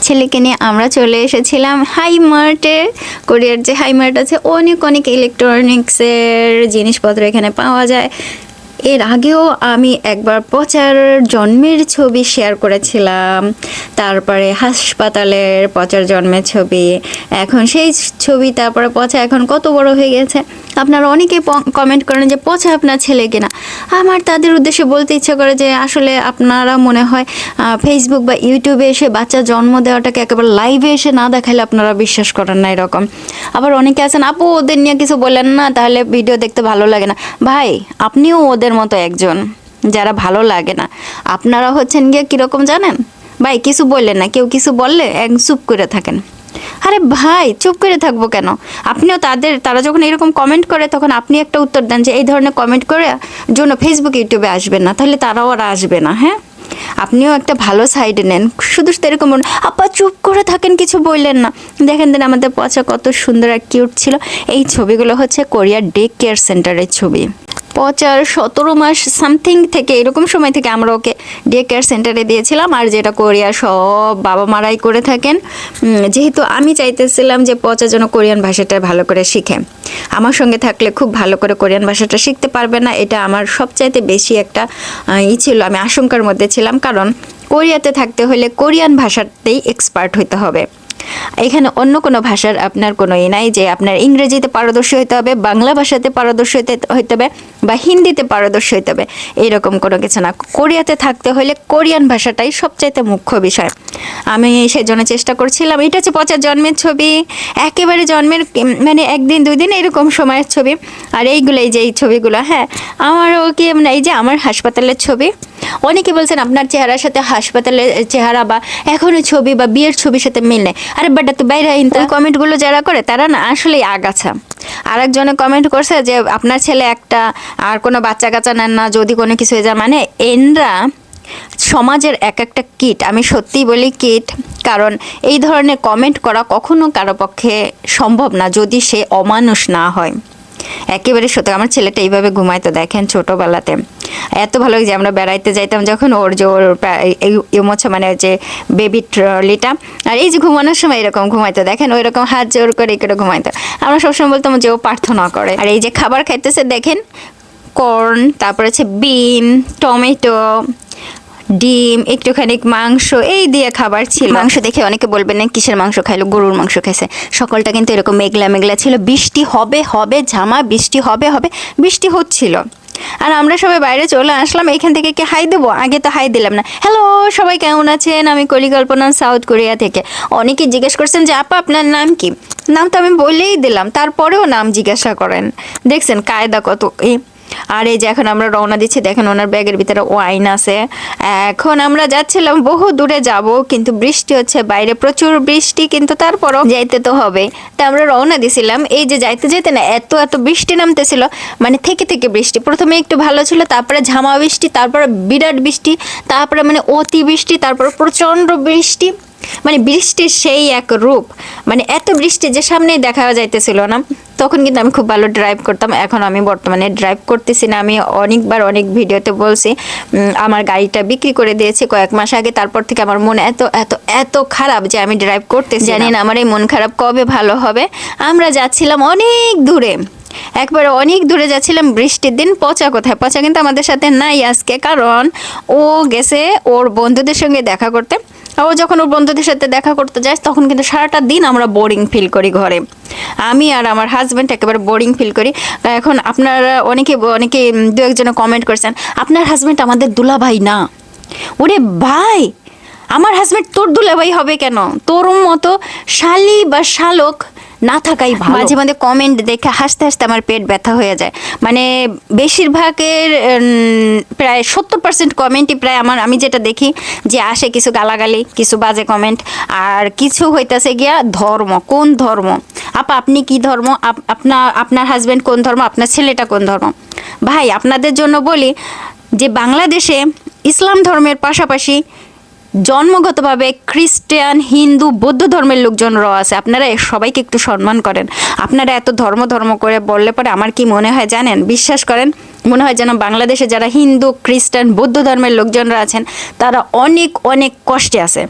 ছেলেকে নিয়ে আমরা চলে এসেছিলাম হাই মার্টে। কোরিয়ার যে হাই মার্ট আছে, অনেক অনেক ইলেকট্রনিক্সের জিনিসপত্র এখানে পাওয়া যায়। এর আগেও আমি একবার পচার জন্মের ছবি শেয়ার করেছিলাম, তারপরে হাসপাতালের পচার জন্মের ছবি, এখন সেই ছবি, তারপরে পচা এখন কত বড় হয়ে গেছে। আপনারা অনেকে কমেন্ট করেন যে পচা আপনার ছেলে কিনা। আমার তাদের উদ্দেশ্যে বলতে ইচ্ছা করে যে আসলে আপনারা মনে হয় ফেসবুক বা ইউটিউবে এসে বাচ্চা জন্ম দেওয়াটাকে একেবারে লাইভে এসে না দেখালে আপনারা বিশ্বাস করেন না এরকম। আবার অনেকে আছেন আপু ওদের নিয়ে কিছু বলেন না, তাহলে ভিডিও দেখতে ভালো লাগে না। ভাই আপনিও ওদের মতো একজন যারা ভালো লাগে না। আপনারা হচ্ছেন গিয়ে কীরকম জানেন ভাই, কিছু বললেন না, কেউ কিছু বললে এক চুপ করে থাকেন। আরে ভাই চুপ করে থাকবো কেন? আপনিও তারা যখন এরকম কমেন্ট করে তখন আপনি একটা উত্তর দেন যে এই ধরনের কমেন্ট করে জন্য ফেসবুক ইউটিউবে আসবেন না, তাহলে তারাও আর আসবে না। হ্যাঁ, আপনিও একটা ভালো সাইডে নেন, শুধু এরকম আপা চুপ করে থাকেন, কিছু বললেন না। দেখেন দেন আমাদের পচা কত সুন্দর আর কিউট ছিল। এই ছবিগুলো হচ্ছে কোরিয়ার ডে কেয়ার সেন্টারের ছবি। পচার 17 মাস সামথিং থেকে এরকম সময় থেকে আমরা ওকে ডে কেয়ার সেন্টারে দিয়েছিলাম, আর যেটা কোরিয়া সব বাবা মারাই করে থাকেন। যেহেতু আমি চাইতেছিলাম যে পচা যেন কোরিয়ান ভাষাটা ভালো করে শিখে, আমার সঙ্গে থাকলে খুব ভালো করে কোরিয়ান ভাষাটা শিখতে পারবে না, এটা আমার সবচাইতে বেশি একটা ছিল, আমি আশঙ্কার মধ্যে ছিলাম। কারণ কোরিয়াতে থাকতে হলে কোরিয়ান ভাষাতেই এক্সপার্ট হইতে হবে। এখানে অন্য কোনো ভাষার আপনার কোনো নাই যে আপনার ইংরেজিতে পারদর্শী হতে হবে, বাংলা ভাষাতে পারদর্শী হইতে হবে, বা হিন্দিতে পারদর্শী হইতে হবে, এইরকম কোনো কিছু না। কোরিয়াতে থাকতে হলে কোরিয়ান ভাষাটাই সবচাইতে মুখ্য বিষয়। আমি সেই জন্য চেষ্টা করছিলাম। এটা হচ্ছে পচার জন্মের ছবি, একেবারে জন্মের মানে একদিন দুই দিন এরকম সময়ের ছবি। আর এইগুলো এই যে এই ছবিগুলো, হ্যাঁ আমারও কি এই যে আমার হাসপাতালের ছবি। অনেকে বলছেন আপনার চেহারার সাথে হাসপাতালের চেহারা বা এখনো ছবি বা বিয়ের ছবির সাথে মিল নেই। আরে বাট তো বাইরে ওই কমেন্টগুলো যারা করে তারা না আসলেই আগাছা। আরেকজনে কমেন্ট করছে যে আপনার ছেলে একটা, আর কোনো বাচ্চা কাচ্চা নেন না, যদি কোনো কিছু হয়ে যায়। মানে এনরা সমাজের এক একটা কিট, আমি সত্যিই বলি কিট। কারণ এই ধরনের কমেন্ট করা কখনো কারো পক্ষে সম্ভব না যদি সে অমানুষ না হয়। একেবারে সত্যি, আমার ছেলেটা এইভাবে ঘুমাইতো দেখেন ছোটোবেলাতে, এত ভালো যে আমরা বেড়াইতে যাইতাম যখন ওর যে ওর ইমোছা মানে যে বেবি ট্রলিটা, আর এই যে ঘুমানোর সময় এরকম ঘুমাইতো দেখেন, ওই রকম হাত জোর করে করে ঘুমাইতো। আমরা সবসময় বলতাম যে ও প্রার্থনা করে। আর এই যে খাবার খাইতেছে দেখেন, কর্ন, তারপর হচ্ছে বিন, টমেটো, ডিম, একটুখানি মাংস, এই দিয়ে খাবার ছিল। মাংস দেখে অনেকে বলবেন না কিসের মাংস খাইলো, গরুর মাংস খাইছে। সকালটা কিন্তু এরকম মেঘলা মেঘলা ছিল, বৃষ্টি হবে হবে ঝামা, বৃষ্টি হবে হবে, বৃষ্টি হচ্ছিল। আর আমরা সবাই বাইরে চলে আসলাম। এখান থেকে কি হাই দেবো? আগে তো হাই দিলাম না। হ্যালো সবাই কেমন আছেন? আমি কলিকল্পনা সাউথ কোরিয়া থেকে। অনেকে জিজ্ঞেস করছেন যে আপা আপনার নাম কি? নাম তো আমি বলেই দিলাম, তারপরেও নাম জিজ্ঞাসা করেন। দেখছেন কায়দা কত। আর এই যে এখন আমরা রওনা দিচ্ছি, দেখেন ওনার ব্যাগের ভিতরে ওয়াইন আছে। এখন আমরা যাচ্ছিলাম, বহু দূরে যাব, কিন্তু বৃষ্টি হচ্ছে বাইরে, প্রচুর বৃষ্টি, কিন্তু তারপরও যাইতে তো হবে। তা আমরা রওনা দিছিলাম। এই যে যাইতে যেতে না এত এত বৃষ্টি নামতেছিল, মানে থেকে থেকে বৃষ্টি। প্রথমে একটু ভালো ছিল, তারপরে ঝামা বৃষ্টি, তারপরে বিরাট বৃষ্টি, তারপরে মানে অতি বৃষ্টি, তারপরে প্রচণ্ড বৃষ্টি। মানে বৃষ্টির সেই এক রূপ, মানে এত বৃষ্টি যে সামনে দেখা যাইতেছিল না। তখন কিন্তু আমি খুব ভালো ড্রাইভ করতাম, এখন আমি বর্তমানে ড্রাইভ করতেছি না। আমি অনেকবার অনেক ভিডিওতে বলছি আমার গাড়িটা বিক্রি করে দিয়েছি কয়েক মাস আগে। তারপর থেকে আমার মন এত এত এত খারাপ যে আমি ড্রাইভ করতেছি। জানি না আমার এই মন খারাপ কবে ভালো হবে। আমরা যাচ্ছিলাম অনেক দূরে, একবারে অনেক দূরে যাচ্ছিলাম বৃষ্টির দিন। পচা কোথায়? পচা কিন্তু আমাদের সাথে নাই আজকে, কারণ ও গেছে ওর বন্ধুদের সঙ্গে দেখা করতে। ও যখন ওর বন্ধুদের সাথে দেখা করতে যায় তখন কিন্তু সারাটা দিন আমরা বোরিং ফিল করি ঘরে। আমি আর আমার হাজব্যান্ড একেবারে বোরিং ফিল করি। এখন আপনারা অনেকে দু একজনে কমেন্ট করছেন আপনার হাজব্যান্ড আমাদের দুলাভাই না। ওরে ভাই, আমার হাজব্যান্ড তোর দুলাভাই হবে কেন? তোর মতো শালি বা শালক না থাকাই ভালো। মাঝে মাঝে কমেন্ট দেখে হাসতে হাসতে আমার পেট ব্যথা হয়ে যায়। মানে বেশিরভাগের প্রায় 70% কমেন্টই প্রায় আমি যেটা দেখি যে আসে কিছু গালাগালি, কিছু বাজে কমেন্ট, আর কিছু হইতাছে গিয়া ধর্ম। কোন ধর্ম? আপা আপনি কি ধর্ম? আপনার হাজব্যান্ড কোন ধর্ম? আপনার ছেলেটা কোন ধর্ম? ভাই আপনাদের জন্য বলি যে বাংলাদেশে ইসলাম ধর্মের পাশাপাশি জন্মগতভাবে খ্রিস্টান, হিন্দু, বৌদ্ধ ধর্মের লোকজনরাও আছে। আপনারা সবাইকে একটু সম্মান করেন। আপনারা এত ধর্ম ধর্ম করে বললে পরে আমার কি মনে হয় জানেন? বিশ্বাস করেন, মনে হয় যেন বাংলাদেশে যারা হিন্দু, খ্রিস্টান, বৌদ্ধ ধর্মের লোকজনরা আছেন তারা অনেক অনেক কষ্টে আছে।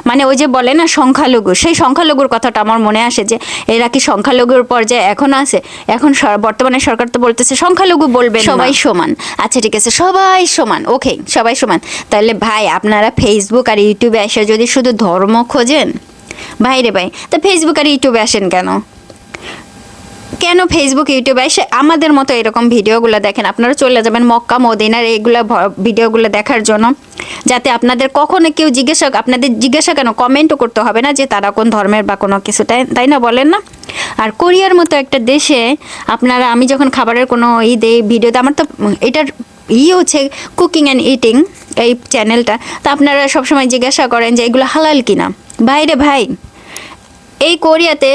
মানে ওই যে বলে না সংখ্যালঘু, সেই সংখ্যালঘুর কথাটা আমার মনে আসে যে এরা কি সংখ্যালঘুর পর্যায়ে এখন আছে? এখন বর্তমানে সরকার তো বলতেছে সংখ্যালঘু বলবে সবাই সমান। আচ্ছা ঠিক আছে, সবাই সমান, ওকে সবাই সমান। তাহলে ভাই আপনারা ফেসবুক আর ইউটিউবে এসে যদি শুধু ধর্ম খোঁজেন, ভাই রে ভাই, তা ফেসবুক আর ইউটিউবে আসেন কেন? কেন ফেসবুক ইউটিউবে এসে আমাদের মতো এরকম ভিডিওগুলো দেখেন? আপনারা চলে যাবেন মক্কা মদিনার এইগুলো ভিডিওগুলো দেখার জন্য, যাতে আপনাদের কখনো কেউ আপনাদের জিজ্ঞাসা কেন, কমেন্টও করতে হবে না যে তারা কোন ধর্মের বা কোনো কিছু, তাই না? বলেন না? আর কোরিয়ার মতো একটা দেশে আপনারা, আমি যখন খাবারের কোনো ভিডিওতে, আমার তো এটার হচ্ছে কুকিং অ্যান্ড ইটিং এই চ্যানেলটা, তা আপনারা সবসময় জিজ্ঞাসা করেন যে এগুলো হালাল কিনা। ভাইরে ভাই, এই কোরিয়াতে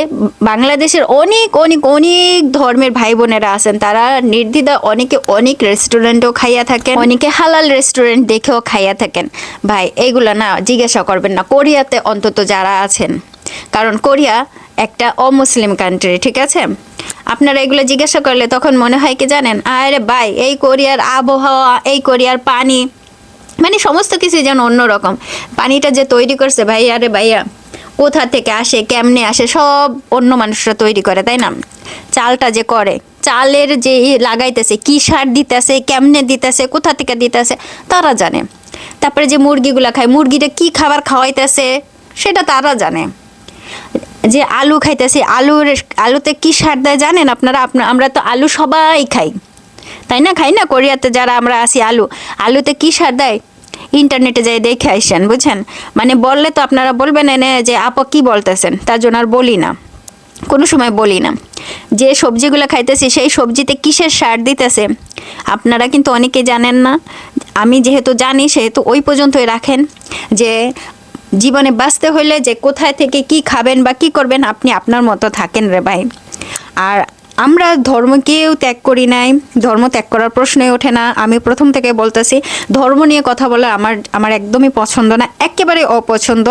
বাংলাদেশের অনেক অনেক অনেক ধর্মের ভাই বোনেরা আছেন, তারা নির্দ্বিধা অনেকে অনেক রেস্টুরেন্টও খাইয়া থাকেন, অনেকে হালাল রেস্টুরেন্ট দেখেও খাইয়া থাকেন। ভাই এইগুলা না জিজ্ঞাসা করবেন না কোরিয়াতে অন্তত যারা আছেন, কারণ কোরিয়া একটা অমুসলিম কান্ট্রি, ঠিক আছে? আপনারা এগুলো জিজ্ঞাসা করলে তখন মনে হয় কি জানেন, আরে ভাই এই কোরিয়ার আবহাওয়া, এই কোরিয়ার পানি, মানে সমস্ত কিছু যেন অন্যরকম। পানিটা যে তৈরি করছে ভাই, আরে ভাইয়া কোথা থেকে আসে, কেমনে আসে, সব অন্য মানুষরা তৈরি করে, তাই না? চালটা যে করে, চালের যে লাগাইতেছে, কি সার দিতেছে, কেমনে দিতেছে, কোথা থেকে দিতেছে, তারা জানে। তারপরে যে মুরগিগুলা খায়, মুরগিটা কি খাবার খাওয়াইতেছে সেটা তারা জানে। যে আলু খাইতেছে, আলুতে কি সার দেয় জানেন আপনারা? আমরা তো আলু সবাই খাই, তাই না? খাই না? কোরিয়াতে যারা আমরা আসি, আলুতে কি সার দেয় ইন্টারনেটে যাই দেখে আসেন, বুঝছেন? মানে বললে তো আপনারা বলবেন এনে যে আপা কি বলতেছেন, তার জন্য আর বলি না, কোনো সময় বলি না। যে সবজিগুলো খাইতেছি সেই সবজিতে কিসের সার দিতেছে আপনারা কিন্তু অনেকে জানেন না। আমি যেহেতু জানি সেহেতু ওই পর্যন্তই রাখেন, যে জীবনে বাঁচতে হইলে যে কোথায় থেকে কি খাবেন বা কি করবেন, আপনি আপনার মতো থাকেন রে ভাই। আর আমরা ধর্মকেও ত্যাগ করি নাই, ধর্ম ত্যাগ করার প্রশ্নই ওঠে না। আমি প্রথম থেকে বলতেছি, ধর্ম নিয়ে কথা বলা আমার একদমই পছন্দ না, একেবারে অপছন্দ।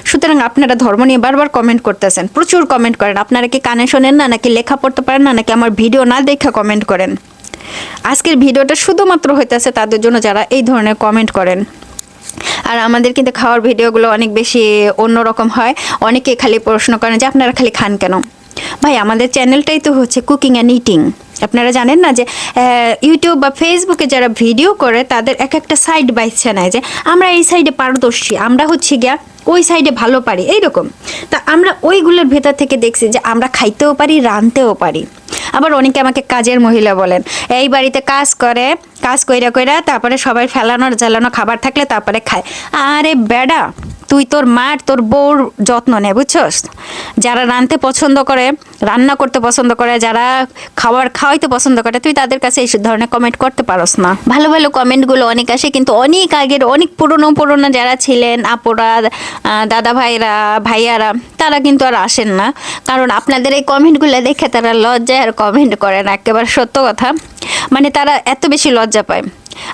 সুতরাং আপনারা ধর্ম নিয়ে বারবার কমেন্ট করতেছেন, প্রচুর কমেন্ট করেন। আপনারা কি কানে শোনেন না, নাকি লেখা পড়তে পারেন না, নাকি আমার ভিডিও না দেখা কমেন্ট করেন? আজকের ভিডিওটা শুধুমাত্র হইতেছে তাদের জন্য যারা এই ধরনের কমেন্ট করেন। আর আমাদের কিন্তু খাওয়ার ভিডিওগুলো অনেক বেশি অন্যরকম হয়। অনেকে খালি প্রশ্ন করেন যে আপনারা খালি খান কেন? ভাই আমাদের চ্যানেলটাই তো হচ্ছে কুকিং অ্যান্ড ইটিং। আপনারা জানেন না যে ইউটিউব বা ফেসবুকে যারা ভিডিও করে তাদের এক একটা সাইড বাইছে নেয়, যে আমরা এই সাইডে পারদর্শী, আমরা হচ্ছে গিয়া ওই সাইডে ভালো পারি, এইরকম। তা আমরা ওইগুলোর ভেতর থেকে দেখছি যে আমরা খাইতেও পারি, রাঁধতেও পারি। আবার অনেকে আমাকে কাজের মহিলা বলেন, এই বাড়িতে কাজ করে, কাজ কইরা তারপরে সবাই জ্বালানো খাবার থাকলে তারপরে খায়। আরে বেডা, তুই তোর মার, তোর বউর যত্ন নে, বুঝছস? যারা রাঁধতে পছন্দ করে, রান্না করতে পছন্দ করে, যারা খাওয়াইতে পছন্দ করে, তুই তাদের কাছে এই ধরনের কমেন্ট করতে পারস না। ভালো ভালো কমেন্টগুলো অনেক আসে, কিন্তু অনেক আগের, অনেক পুরনো যারা ছিলেন, আপুরা, দাদা ভাইয়ারা, তারা কিন্তু আর আসেন না। কারণ আপনাদের এই কমেন্টগুলো দেখে তারা লজ্জায় আর কমেন্ট করে না, একেবারে সত্য কথা। মানে তারা এত বেশি লজ্জা পায়।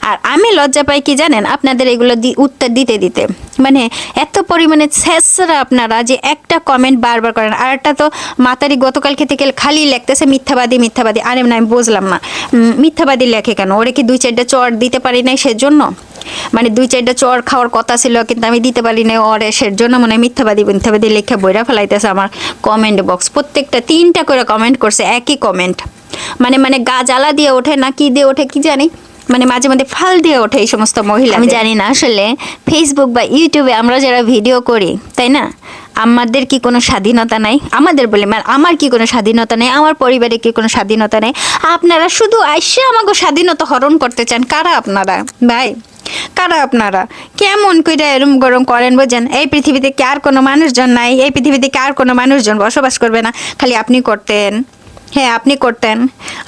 আর আমি লজ্জা পাই কি জানেন? আপনাদের এগুলো উত্তর দিতে মানে এত পরিমাণে ছেঁচড়া আপনারা, যে একটা কমেন্ট বারবার করেন। আর একটা তো মাতারি গতকাল খেতে খালি লেখতেছে মিথ্যাবাদী। আরে না, আমি বুঝলাম না, মিথ্যাবাদী লেখে কেন? ওরে কি 2-4টা চর দিতে পারি নাই সেজন্য? মানে 2-4টা চর খাওয়ার কথা ছিল, কিন্তু আমি দিতে পারি নাই ওরে, সেজন্য মনে হয় মিথ্যাবাদী লেখা বইরা ফেলাইতেছে আমার কমেন্ট বক্স। প্রত্যেকটা 3টা করে কমেন্ট করছে, একই কমেন্ট। মানে গা জ্বালা দিয়ে ওঠে না কি দিয়ে ওঠে কি জানি, মানে মাঝে মাঝে ফাল দিয়ে ওঠে এই সমস্ত মহিলা। আমি জানি না আসলে ফেসবুক বা ইউটিউবে আমরা যারা ভিডিও করি, তাই না, আমাদের কি কোনো স্বাধীনতা নাই? আমাদের বলে মানে আমার কি কোনো স্বাধীনতা নেই? আমার পরিবারে কি কোনো স্বাধীনতা নেই? আপনারা শুধু আইসা আমাকে স্বাধীনতা হরণ করতে চান। কারা আপনারা ভাই? কারা আপনারা? কেমন কইরা এরম গরম করেন বোঝেন? এই পৃথিবীতে কি আর কোনো মানুষজন নাই? এই পৃথিবীতে কি আর কোনো মানুষজন বসবাস করবে না? খালি আপনি করতেন। হ্যাঁ, আপনি করতেন।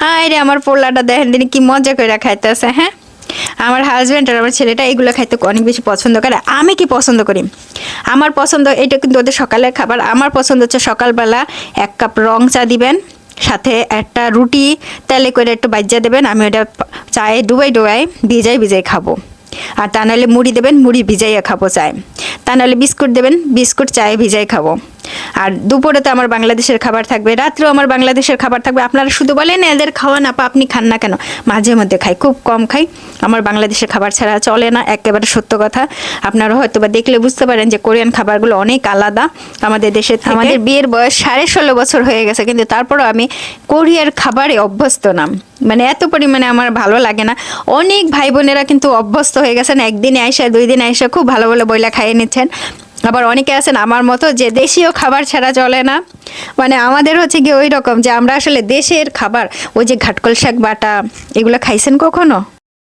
আরে আমার পোলাটা দেখেন তিনি কি মজা করে খাইতেছে। হ্যাঁ, আমার হাজব্যান্ড আর আমার ছেলেটা এগুলো খাইতে অনেক বেশি পছন্দ করে। আমি কি পছন্দ করি? আমার পছন্দ, এটা কিন্তু ওদের সকালের খাবার। আমার পছন্দ হচ্ছে সকালবেলা 1 কাপ রং চা দিবেন, সাথে একটা রুটি তেলে করে একটু বাজ্যা দেবেন। আমি ওটা চায়ে ডুবাই ভিজাই খাবো। আর তা নাহলে মুড়ি দেবেন, মুড়ি ভিজাইয়া খাবো চায়। তা নাহলে বিস্কুট দেবেন, বিস্কুট চায়ে ভিজাই খাবো। আর দুপুরে তো আমার বাংলাদেশের খাবার থাকবে, রাত্রেও আমার বাংলাদেশের খাবার থাকবে। আপনারা শুধু বলেন এদের খাওয়ান আপা, আপনি খান না কেন? মাঝে মধ্যে খাই, খুব কম খাই। আমার বাংলাদেশের খাবার ছাড়া চলে না, একেবারে সত্য কথা। আপনারা হয়তো বা দেখলে বুঝতে পারেন যে কোরিয়ান খাবারগুলো অনেক আলাদা আমাদের দেশের থেকে। আমাদের বিয়ের বয়স 16.5 বছর হয়ে গেছে, কিন্তু তারপরও আমি কোরিয়ার খাবারে অভ্যস্ত না। মানে এত পরিমাণে আমার ভালো লাগে না। অনেক ভাই বোনেরা কিন্তু অভ্যস্ত হয়ে গেছেন, একদিনে আইসা 2 দিন আইসা খুব ভালো ভালো বইলা খাইয়ে নিচ্ছেন। আবার অনেকে আছেন আমার মতো যে দেশীয় খাবার ছাড়া চলে না। মানে আমাদের হচ্ছে কি ওই রকম যে আমরা আসলে দেশের খাবার, ওই যে ঘাটকল শাক বাটা, এগুলো খাইছেন কখনো?